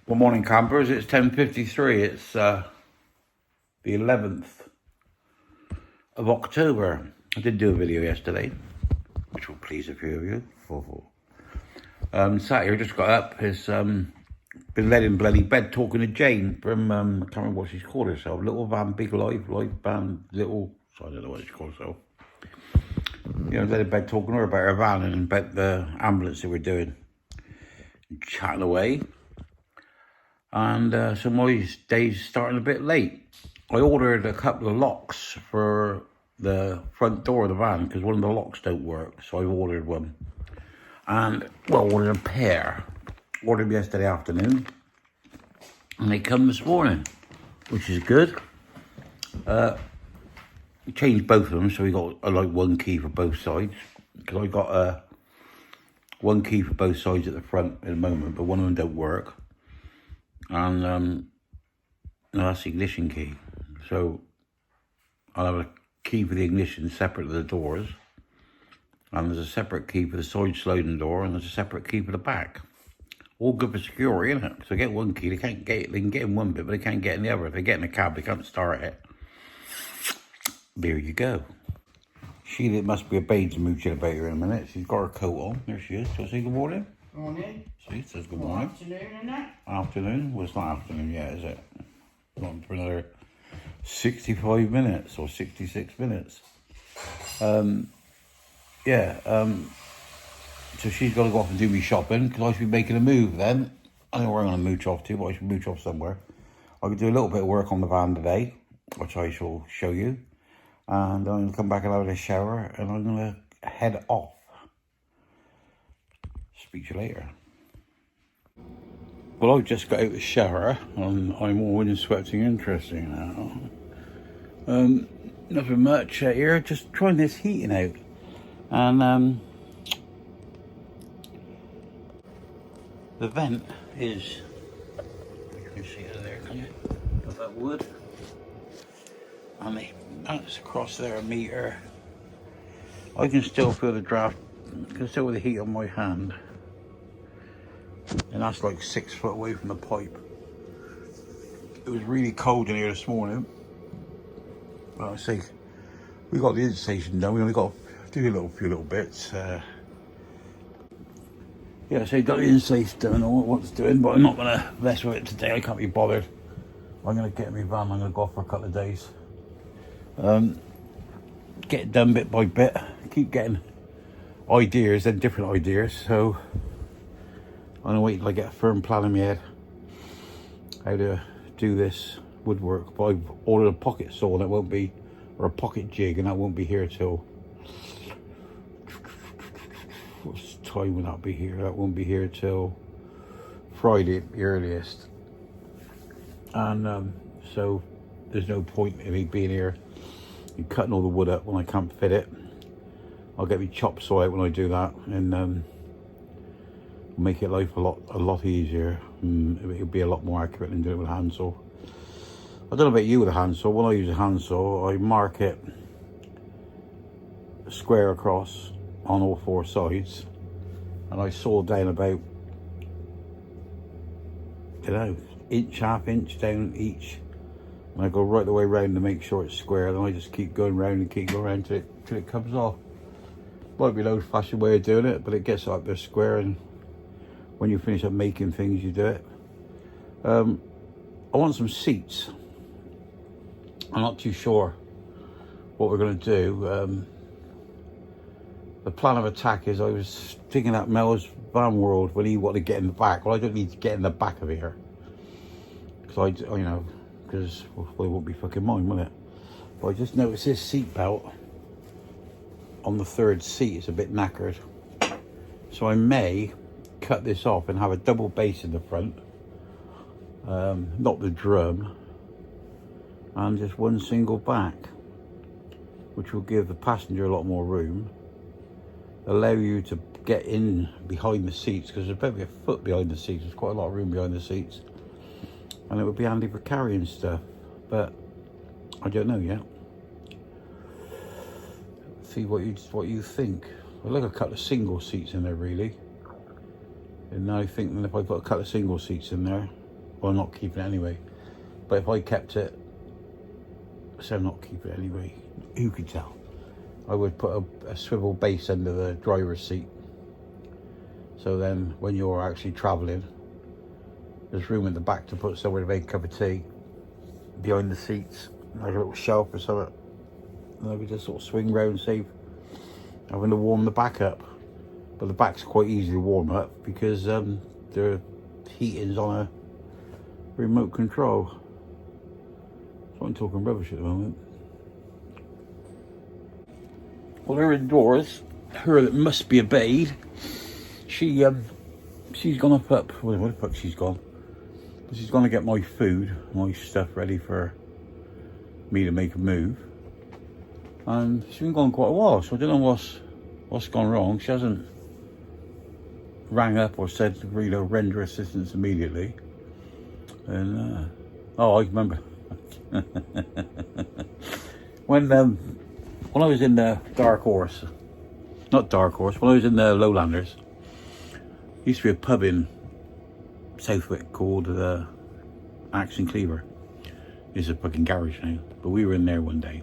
Good morning, campers. It's 10:53. It's the 11th of October. I did do a video yesterday, which will please a few of you. Sat here, just got up. Has been laid in bloody bed talking to Jane from I can't remember what she's called herself. Little Van Big Life Van Little. So I don't know what she called herself. You know, laid in bed talking to her about her van and about the ambulance that we're doing, chatting away. And so my day's starting a bit late. I ordered a couple of locks for the front door of the van because one of the locks don't work. So I ordered one. And, well, ordered a pair. Ordered them yesterday afternoon. And they come this morning, which is good. We changed both of them, so we got like one key for both sides. Because I got one key for both sides at the front at the moment, but one of them don't work. And no, that's the ignition key. So I'll have a key for the ignition separate to the doors. And there's a separate key for the side sliding door, and there's a separate key for the back. All good for security, isn't it? So they get one key, they can get in one bit, but they can't get in the other. If they get in the cab, they can't start it. There you go. Sheila must be a baby mooching about her in a minute. She's got her coat on. There she is. So say good morning. Morning. See, it says good morning. Afternoon, isn't it? Afternoon? Well, it's not afternoon yet, is it? Not for another 65 minutes or 66 minutes. So she's got to go off and do me shopping because I should be making a move then. I don't know where I'm going to mooch off to, but I should mooch off somewhere. I could do a little bit of work on the van today, which I shall show you. And I'm going to come back and have a shower and I'm going to head off. Speak to you later. Well, I've just got out of the shower and I'm all windswept and interesting now. Nothing much here, just trying this heating out. And the vent is, you can see it there, can you? Got that wood. And that's across there a metre. I can still feel the draft, I can still feel the heat on my hand. And that's like 6 foot away from the pipe. It was really cold in here this morning. Well, I say, we got the insulation done, we only got to do a few little bits. Yeah, so got the insulation done, I know what it's doing, but I'm not going to mess with it today, I can't be bothered. I'm going to get in my van, I'm going to go off for a couple of days. Get it done bit by bit, keep getting ideas and different ideas, so I'm going to wait till I get a firm plan in my head how to do this woodwork. But I've ordered a pocket saw and it won't be, or a pocket jig, and that won't be here till, what's the time will that be here? That won't be here till Friday at the earliest. And so there's no point in me being here and cutting all the wood up when I can't fit it. I'll get my chop saw out when I do that, and make it life a lot easier. It'll be a lot more accurate than doing it with a handsaw. I don't know about you with a handsaw. When I use a handsaw, I mark it square across on all 4 sides, and I saw down about, I don't know, half inch down each, and I go right the way round to make sure it's square. Then I just keep going round and keep going round till it comes off. Might be an old-fashioned way of doing it, but it gets up there square, and when you finish up making things, you do it. I want some seats. I'm not too sure what we're going to do. The plan of attack is, I was thinking that Mel's Van World when he wanted to get in the back. Well, I don't need to get in the back of here, because it won't be fucking mine, will it? But I just noticed this seat belt on the 3rd seat is a bit knackered, so I may cut this off and have a double base in the front, not the drum, and just one single back, which will give the passenger a lot more room, allow you to get in behind the seats, because there's probably a foot behind the seats. There's quite a lot of room behind the seats, and it would be handy for carrying stuff, but I don't know yet. See what you think. I'd like a couple of single seats in there, really. And I think that if I put a couple of single seats in there, Well, I'm not keeping it anyway. But if I kept it, so I'm not keeping it anyway, who could tell? I would put a swivel base under the driver's seat. So then when you're actually travelling, there's room in the back to put somewhere to make a cup of tea behind the seats, like a little shelf or something. And I would just sort of swing round, save having to warm the back up. But the back's quite easy to warm up because the heating's on a remote control. So I'm talking rubbish at the moment. Well, they're indoors. Her that must be obeyed. She's gone up. Where the fuck she's gone? She's gone to get my food, my stuff ready for me to make a move. And she's been gone quite a while, so I don't know what's gone wrong. She hasn't rang up or said to render assistance immediately. And oh, I remember when I was in the Dark Horse, not Dark Horse, when I was in the Lowlanders, used to be a pub in Southwick called Axe and Cleaver. It's a fucking garage now, but we were in there one day,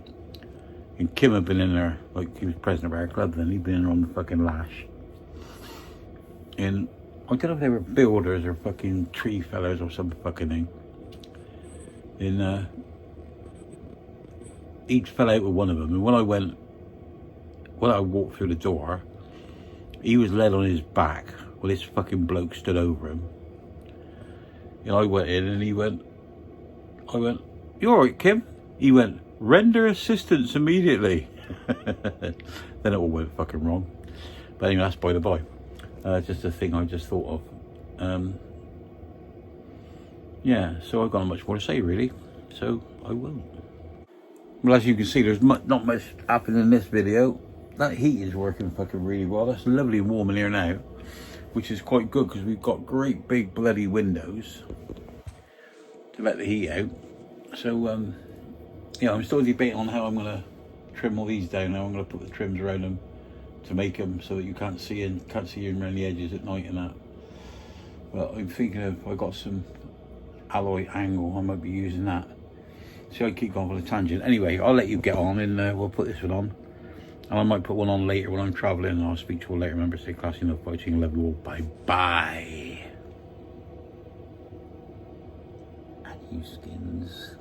and Kim had been in there, like he was president of our club then, he'd been in there on the fucking lash. And I don't know if they were builders or fucking tree fellas or some fucking thing. And each fell out with one of them. And when I walked through the door, he was led on his back. Well, this fucking bloke stood over him. And I went in and I went, "You alright, Kim?" He went, "Render assistance immediately." Then it all went fucking wrong. But anyway, that's by the by. Just a thing I just thought of. Yeah, so I've got not much more to say really, so I won't. Well, as you can see, there's not much happening in this video. That heat is working fucking really well. That's lovely and warm in here now, which is quite good because we've got great big bloody windows to let the heat out. So yeah, I'm still debating on how I'm going to trim all these down. Now I'm going to put the trims around them to make them so that you can't see in around the edges at night and that. But I'm thinking of, I got some alloy angle, I might be using that. See, I keep going on a tangent. Anyway, I'll let you get on and we'll put this one on. And I might put one on later when I'm travelling, and I'll speak to you all later. Remember, stay classy enough, fighting, love you all. Bye bye. And you skins.